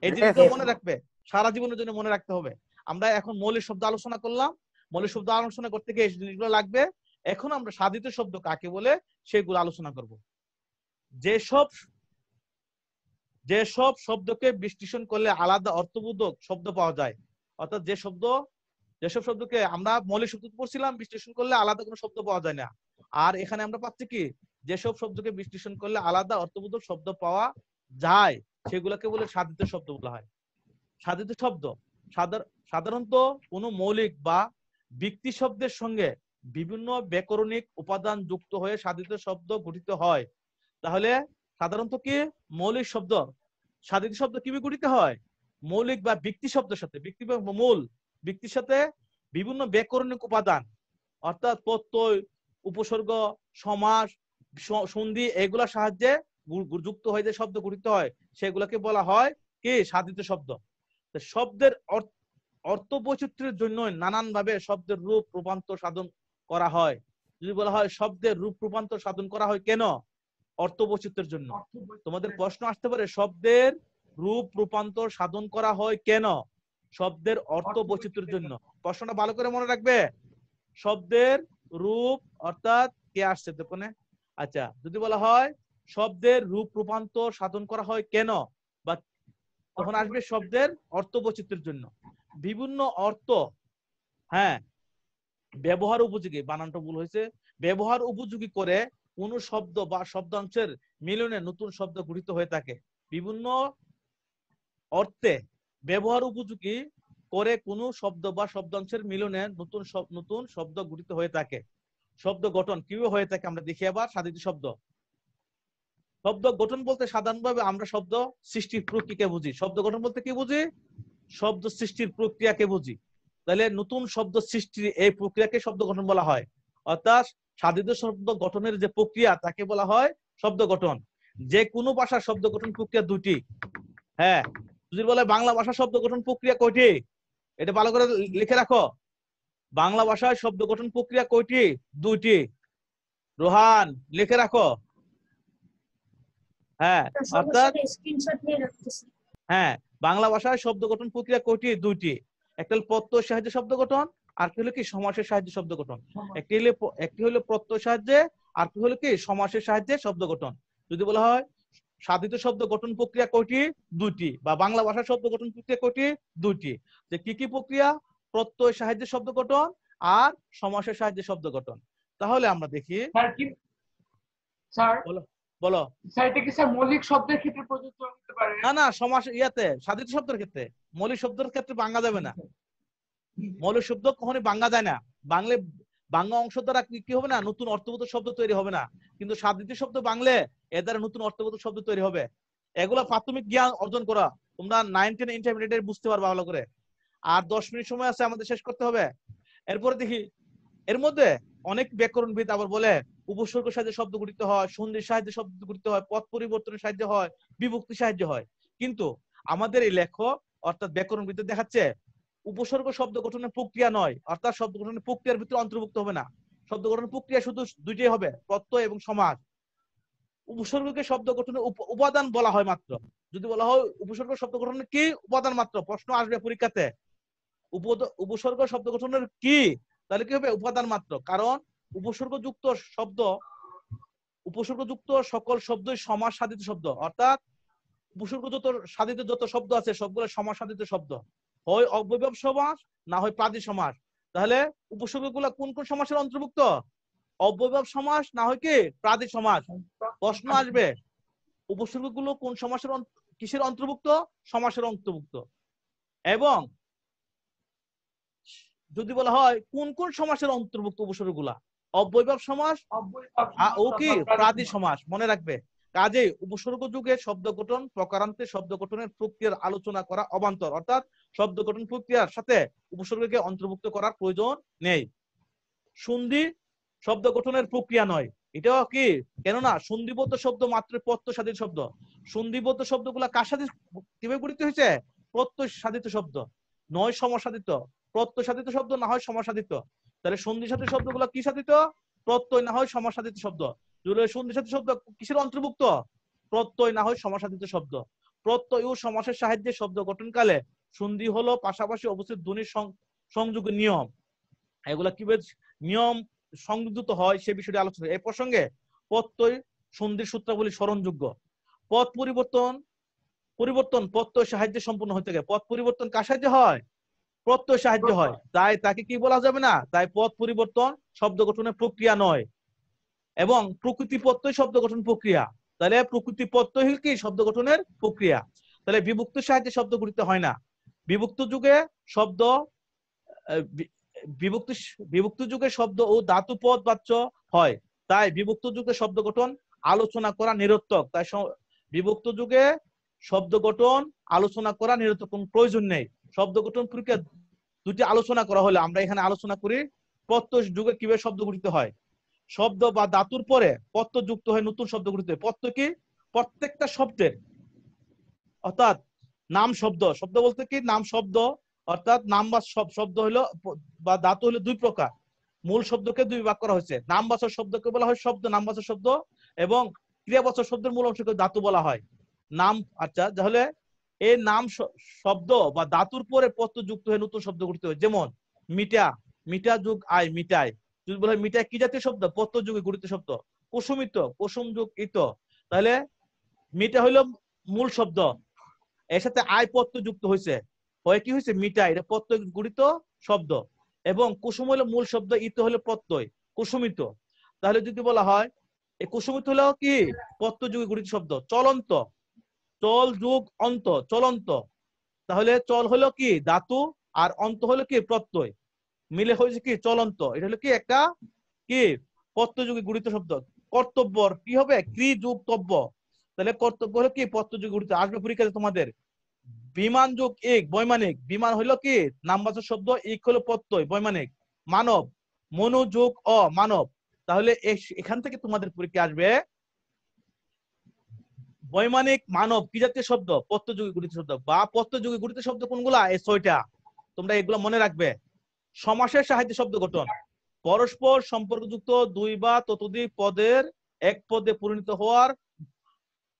এই জিনিসগুলো মনে রাখবে, সারা জীবনের জন্য মনে রাখতে হবে। আমরা এখন মৌলিক শব্দ আলোচনা করলাম, মৌলিক শব্দ আলোচনা করতে গিয়ে এই জিনিসগুলো লাগবে। এখন আমরা সাধিত শব্দ কাকে বলে সেগুলো আলোচনা করব। যেসব শব্দকে বিশ্লেষণ করলে আলাদা অর্থবোধক শব্দ পাওয়া যায়, অর্থাৎ যেসব শব্দকে আমরা মৌলিক শব্দ পড়ছিলাম, বিশ্লেষণ করলে আলাদা কোনো শব্দ পাওয়া যায় না। আর এখানে আমরা পাচ্ছি কি, যেসব শব্দকে বিশ্লেষণ করলে আলাদা অর্থবোধক শব্দ পাওয়া যায় সেগুলোকে বলে সাধিত শব্দ বলা হয়। সাধিত শব্দ সাধারণত কোনো মৌলিক বা ব্যক্তি শব্দের সঙ্গে বিভিন্ন ব্যাকরণিক উপাদান যুক্ত হয়ে সাধিত শব্দ গঠিত হয়। তাহলে সাধারণত কি মৌলিক শব্দ, সাধিত শব্দ কিভাবে গঠিত হয়? মৌলিক বা ব্যক্তি শব্দের সাথে, ব্যক্তি বা মূল ব্যক্তির সাথে বিভিন্ন ব্যাকরণিক উপাদান, অর্থাৎ প্রত্যয়, উপসর্গ, সমাস, সন্ধি, এগুলোর সাহায্যে যুক্ত হয়ে যে শব্দ গঠিত হয় সেগুলোকে বলা হয় কি সাধিত শব্দ। শব্দের অর্থ বৈচিত্র্যের জন্য নানান ভাবে শব্দের রূপ রূপান্তর সাধন করা হয়। যদি বলা হয় শব্দের রূপ রূপান্তর সাধন করা হয় কেন? অর্থ বৈচিত্র্যের জন্য। তোমাদের প্রশ্ন আসতে পারে শব্দের রূপ রূপান্তর সাধন করা হয় কেন? শব্দের অর্থ বৈচিত্র্যের জন্য। প্রশ্নটা ভালো করে মনে রাখবে। শব্দের রূপ অর্থাৎ কে আসছে দোকানে? আচ্ছা, যদি বলা হয় শব্দের রূপ রূপান্তর সাধন করা হয় কেন, বা তখন আসবে শব্দের অর্থ বৈচিত্র্যের জন্য। বিভিন্ন অর্থ, হ্যাঁ ব্যবহার উপযোগী, বানানটা ভুল হয়েছে, ব্যবহার উপযোগী করে কোন শব্দ বা শব্দাংশের মিলনে নতুন শব্দ গঠিত হয়ে থাকে। বিভিন্ন অর্থে ব্যবহার উপযোগী করে কোন শব্দ বা শব্দাংশের মিলনে নতুন শব্দ গঠিত হয়ে থাকে। শব্দ গঠন কিভাবে হয়ে থাকে আমরা দেখি আবার। সাধিত শব্দ, শব্দ গঠন বলতে সাধারণভাবে আমরা শব্দ সৃষ্টির প্রক্রিয়াকে বুঝি। শব্দ গঠন বলতে কি বুঝি? শব্দ সৃষ্টির প্রক্রিয়াকে বুঝি। তাহলে নতুন শব্দ সৃষ্টির এই প্রক্রিয়াকে শব্দ গঠন বলা হয়। অর্থাৎ সাধিত শব্দ গঠনের যে প্রক্রিয়া তাকে বলা হয় শব্দ গঠন। যে কোনো ভাষার শব্দ গঠন প্রক্রিয়া দুটি। হ্যাঁ, যদি বলে বাংলা ভাষার শব্দ গঠন প্রক্রিয়া কয়টি, এটা ভালো করে লিখে রাখো। বাংলা ভাষায় শব্দ গঠন প্রক্রিয়া কয়টি? দুইটি। রোহান লিখে রাখো। হ্যাঁ, অর্থাৎ হ্যাঁ বাংলা ভাষায় শব্দ গঠন প্রক্রিয়া কয়টি? দুইটি। একটা হলো প্রত্যয় সাহায্যে শব্দ গঠন, আর কি হলো কি সমাসের সাহায্যে শব্দ গঠন। একটি হলো প্রত্যয় সাহায্যে, আর কি হলো কি সমাসের সাহায্যে শব্দ গঠন। যদি বলা হয় সাধিত শব্দ গঠন প্রক্রিয়া কয়টি? দুইটি। বা বাংলা ভাষার শব্দ গঠন প্রক্রিয়া কয়টি? দুইটি। যে কি কি প্রক্রিয়া? প্রত্যয় সাহায্যে শব্দ গঠন আর সমাসের সাহায্যে শব্দ গঠন। তাহলে আমরা দেখি স্যার কি স্যার বলো বলো। স্যার এটা কি স্যার মৌলিক শব্দের ক্ষেত্রে প্রযোজ্য হতে পারে? না না, সমাস ইয়াতে সাধিত শব্দের ক্ষেত্রে, মৌলিক শব্দের ক্ষেত্রে বাংলা যাবে না। মৌলিক শব্দ কখনোই বাংলা যায় না। বাংলা বাংলা অংশ দ্বারা কি হবে না, নতুন অর্থবোধক শব্দ তৈরি হবে না। কিন্তু সাধিত শব্দ বাংলে এর দ্বারা নতুন অর্থবোধক শব্দ তৈরি হবে। এগুলা প্রাথমিক জ্ঞান অর্জন করা, তোমরা 9, 10 ইন্টারমিডিয়েট বুঝতে পারবা ভালো করে। আর 10 মিনিট সময় আছে আমাদের, শেষ করতে হবে। এরপরে দেখি এর মধ্যে অনেক ব্যাকরণবিদ আবার বলে উপসর্গ সাহায্যে শব্দ গঠিত হয়, সন্ধির সাহায্যে শব্দ গঠিত হয়, পদ পরিবর্তনের সাহায্যে হয়, বিভক্তি সাহায্যে হয়। কিন্তু আমাদের এই লেখক অর্থাৎ ব্যাকরণবিদ দেখাচ্ছে উপসর্গ শব্দ গঠনের প্রক্রিয়া নয়, অর্থাৎ শব্দ গঠনের প্রক্রিয়ার ভিতরে অন্তর্ভুক্ত হবে না। শব্দ গঠনের প্রক্রিয়া শুধু দুইটাই হবে, প্রত্যয় এবং সমাস। উপসর্গকে শব্দ গঠনের উপাদান বলা হয় মাত্র। যদি বলা হয় উপসর্গ শব্দ গঠনের কি উপাদান মাত্র, প্রশ্ন আসবে পরীক্ষাতে উপসর্গ শব্দ গঠনের কি, তাহলে কি হবে উপাদান মাত্র। কারণ উপসর্গযুক্ত শব্দ, উপসর্গযুক্ত সকল শব্দই সমাস সাধিত শব্দ, অর্থাৎ উপসর্গ যত সাধিত যত শব্দ আছে সবগুলো সমাস সাধিত শব্দ, হয় অব্যয়ভাব সমাস না হয় প্রাদি সমাস। তাহলে উপসর্গগুলো কোন কোন সমাসের অন্তর্ভুক্ত? অব্যয়ভাব সমাস না হয় কি প্রাদি সমাস। প্রশ্ন আসবে উপসর্গগুলো কোন সমাসের কিসের অন্তর্ভুক্ত? সমাসের অন্তর্ভুক্ত। এবং যদি বলা হয় কোন কোন সমাসের অন্তর্ভুক্ত উপসর্গগুলা, অব্যয়ভাব সমাস ও কি প্রাদি সমাস, মনে রাখবে। কাজে উপসর্গ যুগে শব্দ গঠন প্রকারান্তে শব্দ গঠনের প্রক্রিয়ার আলোচনা করা অবান্তর, অর্থাৎ শব্দ গঠন প্রক্রিয়ার সাথে উপসর্গকে অন্তর্ভুক্ত করার প্রয়োজন নেই। সন্ধি শব্দ গঠনের প্রক্রিয়া নয়, এটাও কি, কেননা সন্ধিবদ্ধ শব্দ মাত্র প্রত্যয় সাধিত শব্দ। সন্ধিবদ্ধ শব্দগুলা কার সাথে কিভাবে গঠিত হয়েছে? প্রত্যয় সাধিত শব্দ, নয় সমাসাধিত। প্রত্যয় সাধিত শব্দ না হয় সমাসাধিত। তাহলে সন্ধি সাধিত শব্দগুলো কি সাধিত? প্রত্যয় না হয় সমাসাধিত শব্দ। সন্ধি সাধিত শব্দ কিসের অন্তর্ভুক্ত? প্রত্যয় না হয় সমাসাধিত শব্দ। প্রত্যয় ও সমাসের সাহায্যে শব্দ গঠনকালে সন্ধি হলো পাশাপাশি অবস্থিত ধ্বনির সংযোগের নিয়ম। এগুলা কিভাবে নিয়ম সংযুক্ত হয় সে বিষয়টি আলোচনা। এই প্রসঙ্গে প্রত্যয় সন্ধির সূত্রাবলী স্মরণযোগ্য। পদ পরিবর্তন প্রত্যয় সাহায্যে সম্পূর্ণ হয়ে থাকে। পদ পরিবর্তন কার সাহায্যে হয়? প্রত্যয় সাহায্য হয়। তাই তাকে কি বলা যাবে না, তাই পদ পরিবর্তন শব্দ গঠনের প্রক্রিয়া নয়। এবং প্রকৃতি প্রত্যয় শব্দ গঠন প্রক্রিয়া। তাহলে প্রকৃতি প্রত্যয় কি শব্দ গঠনের প্রক্রিয়া। তাহলে বিভক্ত সাহায্যে শব্দ গঠিত হয় না। বিভক্ত যুগে শব্দ বিভক্ত যুগে শব্দ ও ধাতু পদ বাচ্য হয়। তাই বিভক্ত যুগে শব্দ গঠন আলোচনা করা নিরর্থক। তাই বিভক্ত যুগে শব্দ গঠন আলোচনা করা নিরর্থক, কোন প্রয়োজন নেই। শব্দ গঠন প্রক্রিয়া দুটি আলোচনা করা হলে আমরা এখানে আলোচনা করি প্রত্যয় যুগে কিভাবে শব্দ গঠিত হয়। শব্দ বা ধাতুর পরে প্রত্যয় যুক্ত হয়ে নতুন শব্দ গঠিত হয়। প্রত্যয় কি? প্রত্যেকটা শব্দের, অর্থাৎ নাম শব্দ, শব্দ বলতে কি নাম শব্দ, অর্থাৎ নাম বা শব্দ হলো বা ধাতু হলো দুই প্রকার। মূল শব্দকে দুই ভাগ করা হয়েছে। নামবাচক শব্দকে বলা হয় শব্দ, নামবাচক শব্দ, এবং ক্রিয়াবাচক শব্দের মূল অংশকে ধাতু বলা হয়। নাম, আচ্ছা, তাহলে এই নাম শব্দ বা ধাতুর পরে প্রত্যয় যুক্ত হয়ে নতুন শব্দ গঠিত হয়। যেমন মিটা, মিটা যুগ আয় মিটাই। যদি বলা হয় মিটাই কি জাতীয় শব্দ? প্রত্যয় যুগে গঠিত শব্দ। কুসুমিত, কুসুম যুগ ইত। তাহলে মিটা হইল মূল শব্দ, এর সাথে আয় প্রত্যয় যুক্ত হয়েছে, হয় কি হয়েছে মিটাই, এটা প্রত্যয় গঠিত শব্দ। এবং কুসুম হলো মূল শব্দ, ইত হলো প্রত্যয়, কুসুমিত। তাহলে যদি বলা হয় এই কুসুমিত হলো কি প্রত্যয় যুগে গঠিত শব্দ। চলন্ত, চল যুগ অন্ত, চলন্ত। তাহলে চল হলো কি ধাতু আর অন্ত হলো কি প্রত্যয়, মিলে হয়েছে কি চলন্ত। এটা হলো কি একটা কি প্রত্যয় যুগে গঠিত শব্দ। কর্তব্য কি হবে? ক্রি যুগ তব্য। তাহলে কর্তব্য হলো কি প্রত্যয় যুগে গঠিত। আসবে পরীক্ষাতে তোমাদের। বিমান যুগ এক, বৈমানিক। বিমান হলো কি নামবাচক শব্দ, এক হলো প্রত্যয় বৈমানিক। মানব, মনোযোগ অ মানব। তাহলে এখান থেকে তোমাদের পরীক্ষা আসবে বৈমানিক মানব কি জাতীয় শব্দ? প্রত্যয় যুগে গঠিত শব্দ। বা প্রত্যয় যুগে গঠিত শব্দ কোনগুলা? এই 6টা। তোমরা এগুলো মনে রাখবে। সমাসের সাহায্যে শব্দ গঠন, পরস্পর সম্পর্কযুক্ত দুই বা ততোধিক পদের এক পদে পরিণত হওয়ার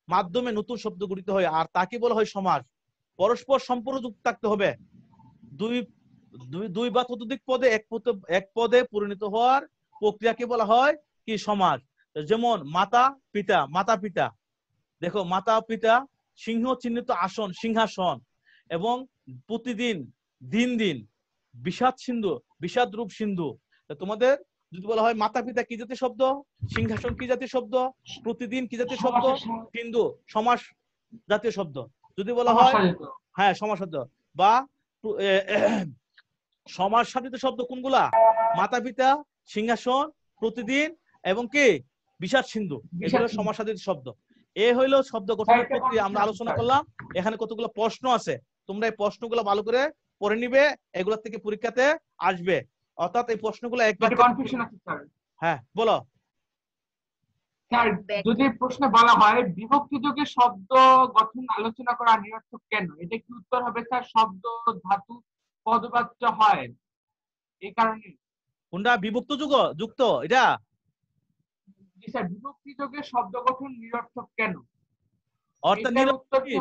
মাধ্যমে নতুন শব্দ গঠিত হয়, আর তাকে বলা হয় সমাস। পরস্পর সম্পর্কযুক্ত থাকতে হবে। দুই বা ততোধিক পদে এক পদে পরিণত হওয়ার প্রক্রিয়াকে বলা হয় কি সমাস। যেমন মাতা পিতা, মাতা পিতা। দেখো মাতা পিতা, সিংহ চিহ্নিত আসন সিংহাসন, এবং প্রতিদিন, দিন দিন, বিষাদ সিন্ধু বিষাদ রূপ সিন্ধু। তোমাদের যদি বলা হয় মাতা পিতা কি জাতীয় শব্দ, সিংহাসন কি জাতীয় শব্দ, প্রতিদিন কি জাতীয় শব্দ, কিন্তু সমাস জাতীয় শব্দ। যদি বলা হয় হ্যাঁ সমাস শব্দ বা সমাস সাধিত শব্দ কোনগুলা, মাতা পিতা, সিংহাসন, প্রতিদিন এবং কি বিষাদ সিন্ধু, এগুলো সমাস সাধিত শব্দ। এ হইলো শব্দ গঠনের প্রক্রিয়া আমরা আলোচনা করলাম। এখানে কতগুলো প্রশ্ন আছে, তোমরা এই প্রশ্নগুলো ভালো করে পড়ে নিবে, এগুলা থেকে পরীক্ষাতে আসবে। অর্থাৎ এই প্রশ্নগুলো একবার কনফিউশন আছে স্যার। হ্যাঁ বলো। স্যার যদি প্রশ্ন বলা হয় বিভক্তি যোগে শব্দ গঠন আলোচনা করা নিরর্থক কেন, এটা কি উত্তর হবে স্যার শব্দ ধাতু পদবাচ্য হয় এই কারণে? কোনটা বিভক্ত যুক্ত এটা? জি স্যার, বিভক্তি যোগে শব্দ গঠন নিরর্থক কেন? অর্থাৎ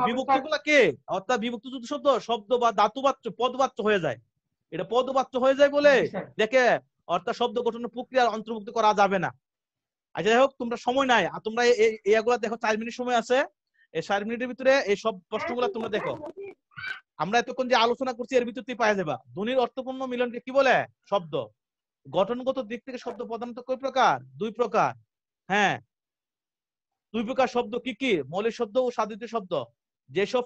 বিভক্তগুলা কে? অর্থাৎ বিভক্ত যুক্ত শব্দ শব্দ বা ধাতুবাচ্য পদবাচ্য হয়ে যায়, এটা পদবাচ্য হয়ে যায় বলে দেখে অর্থাৎ শব্দ গঠনের প্রক্রিয়া অন্তর্ভুক্ত করা যাবে না। আচ্ছা যাই হোক, তোমরা সময় নাই, তোমরা এইগুলা দেখো, 4 মিনিট সময় আছে, এই 4 মিনিটের ভিতরে এই সব প্রশ্নগুলো তোমরা দেখো। আমরা এতক্ষণ যে আলোচনা করছি এর ভিতর পাওয়া যাবে ধ্বনির অর্থপূর্ণ মিলনকে কি বলে? শব্দ। গঠনগত দিক থেকে শব্দ প্রধানত কয় প্রকার? 2 প্রকার। হ্যাঁ 2 প্রকার শব্দ কি কি? মৌলিক শব্দ ও সাধিত শব্দ। যেসব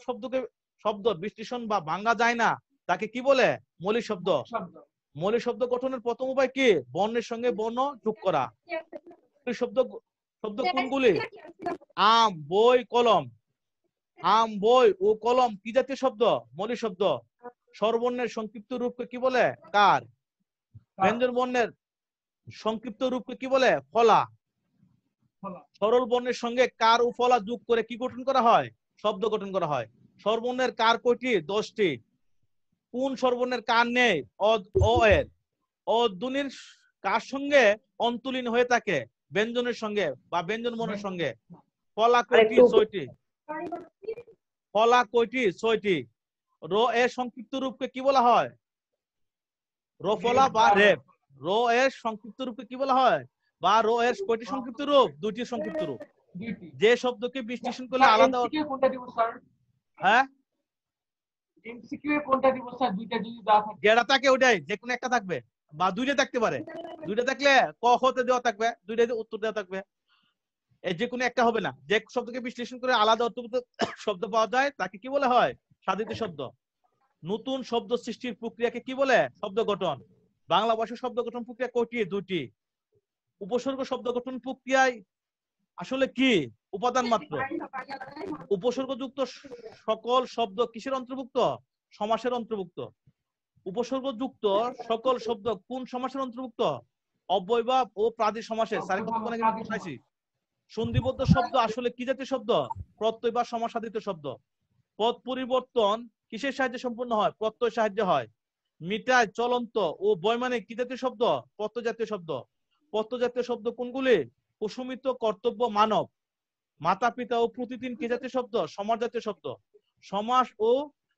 শব্দ বিশ্লেষণ বা ভাঙা যায় না তাকে কি বলে? মৌলিক শব্দ। মৌলিক শব্দ গঠনের প্রথম উপায় কি? বর্ণের সঙ্গে বর্ণ যোগ করা। শব্দ কোনগুলি? আম, বই, কলম। আম, বই ও কলম কি জাতীয় শব্দ? মৌলিক শব্দ। স্বরবর্ণের সংক্ষিপ্ত রূপকে কি বলে? কার। ব্যঞ্জন বর্ণের সংক্ষিপ্ত রূপকে কি বলে? ফলা। সরল বর্ণের সঙ্গে কার ও ফলা যোগ করে কি গঠন করা হয়? শব্দ গঠন করা হয়। স্বরবর্ণের কার কয়টি? 10টি। কোন স্বরবর্ণের কার নেই? অ এর। ধ্বনির কার সঙ্গে অন্তলীন হয়ে থাকে? ব্যঞ্জনের সঙ্গে বা ব্যঞ্জন বর্ণের সঙ্গে। ফলা কয়টি? 6টি। ফলা কয়টি? 6টি। র এর সংক্ষিপ্ত রূপকে কি বলা হয়? রফলা বা রেপ। র এর সংক্ষিপ্ত রূপকে কি বলা হয়? বা র এর কয়টি সংক্ষিপ্ত রূপ? 2টি সংক্ষিপ্ত রূপ। যে শব্দকে বিশ্লেষণ করলে আলাদা কোনটা দিব স্যার? হ্যাঁ এমসিকিউ এ কোনটা দিব স্যার? দুইটা যদি দেওয়া থাকে। যেটা থাকে ওটাই, যে কোনো একটা থাকবে বা 2টা থাকতে পারে। 2টা থাকলে ক হতে দেওয়া থাকবে, 2টাতে উত্তর দেওয়া থাকবে। এই যে কোনো একটা হবে না। যে শব্দকে বিশ্লেষণ করে আলাদা অর্থবোধক শব্দ পাওয়া যায় তাকে কি বলা হয়? সাধিত শব্দ। নতুন শব্দ সৃষ্টির প্রক্রিয়াকে কি বলে? শব্দ গঠন। বাংলা ভাষার শব্দ গঠন প্রক্রিয়া কয়টি? 2টি। উপসর্গ শব্দ গঠন প্রক্রিয়ায় আসলে কি? উপাদান মাত্র। উপসর্গযুক্ত সকল শব্দ কিসের অন্তর্ভুক্ত? সমাসের অন্তর্ভুক্ত। উপসর্গযুক্ত সকল শব্দ কোন সমাসের অন্তর্ভুক্ত? অব্যয়ভাব ও প্রাদি সমাসের। স্যার কতক্ষণ আগে পড়াইছি। সন্ধিবদ্ধ শব্দ আসলে কি জাতীয় শব্দ? প্রত্যয় বা সমাসাধিত শব্দ। পদ পরিবর্তন কিসের সাহায্যে সম্পূর্ণ হয়? প্রত্যয় সাহায্যে হয়। মিটায়, চলন্ত ও বৈমানিক কি জাতীয় শব্দ? প্রত্যয় জাতীয় শব্দ। প্রত্যয় জাতীয় শব্দ কোনগুলি? কুসুমিত, কর্তব্য, মানব। মাতা পিতা ও প্রতিদিন কি জাতীয় শব্দ? সমাস জাতীয় শব্দ। সমাস ও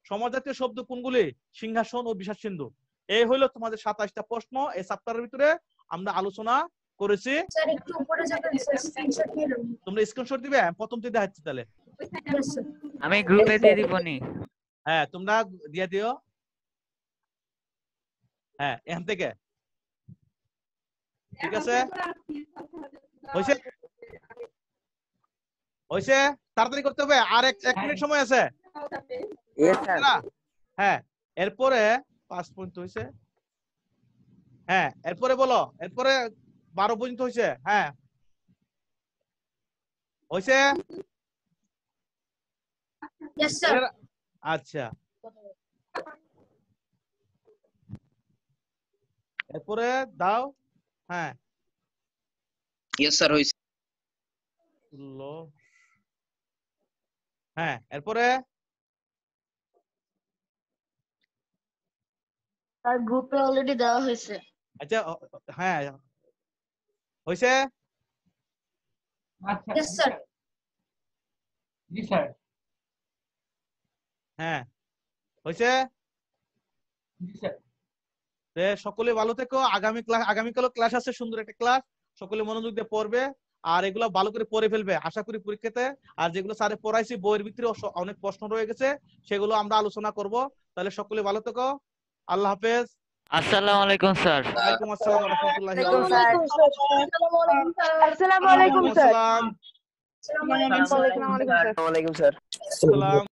সমাস জাতীয় শব্দ কোনগুলি? সিংহাসন ও বিষাদ সিন্ধু। এই হইলো তোমাদের 27টা প্রশ্ন এই চ্যাপ্টারের ভিতরে আমরা আলোচনা করেছি। স্যার একটু উপরে যাবেন স্যার, স্ক্রিনশট নিয়ে নেব। তোমরা স্ক্রিনশট দিবে? প্রথমটি দেখাচ্ছি তাহলে। আমি গ্রুপে দিয়ে দিবনি। হ্যাঁ তোমরা দিয়ে দিও। হ্যাঁ এখান থেকে ঠিক আছে। হইছে? হইছে? তাড়াতাড়ি করতে হবে, আর 1 মিনিট সময় আছে। হ্যাঁ এরপরে 5 পর্যন্ত হইছে। হ্যাঁ এরপরে বলো, এরপরে 12 পর্যন্ত হইছে। হ্যাঁ হইছে? Yes sir. আচ্ছা এরপরে দাও। হ্যাঁ ইয়েস স্যার হইছে। হ্যাঁ এরপরে স্যার গ্রুপে অলরেডি দেওয়া হয়েছে। আচ্ছা হ্যাঁ হইছে? আচ্ছা यस স্যার। জি স্যার। হ্যাঁ হইছে? জি স্যার। সকলে ভালো থেকো। আগামীকালও ক্লাস আছে, সুন্দর একটা ক্লাস। সকলে মনোযোগ দিয়ে পড়বে আর এগুলো ভালো করে পড়ে ফেলবে আশা করি পরীক্ষাতে। আর যেগুলো স্যারে পড়াইছি বইয়ের ভিতরে অনেক প্রশ্ন রয়ে গেছে, সেগুলো আমরা আলোচনা করব। তাহলে সকলে ভালো থেকো। আল্লাহ হাফেজ। আসসালামু আলাইকুম স্যার। ওয়ালাইকুম আসসালাম ওয়া রাহমাতুল্লাহি ওয়া ওয়ালাইকুম বারাকাতুহু। স্যার। আসসালামু আলাইকুম স্যার। ওয়ালাইকুম আসসালাম। আসসালামু আলাইকুম স্যার। ওয়ালাইকুম স্যার। আসসালাম।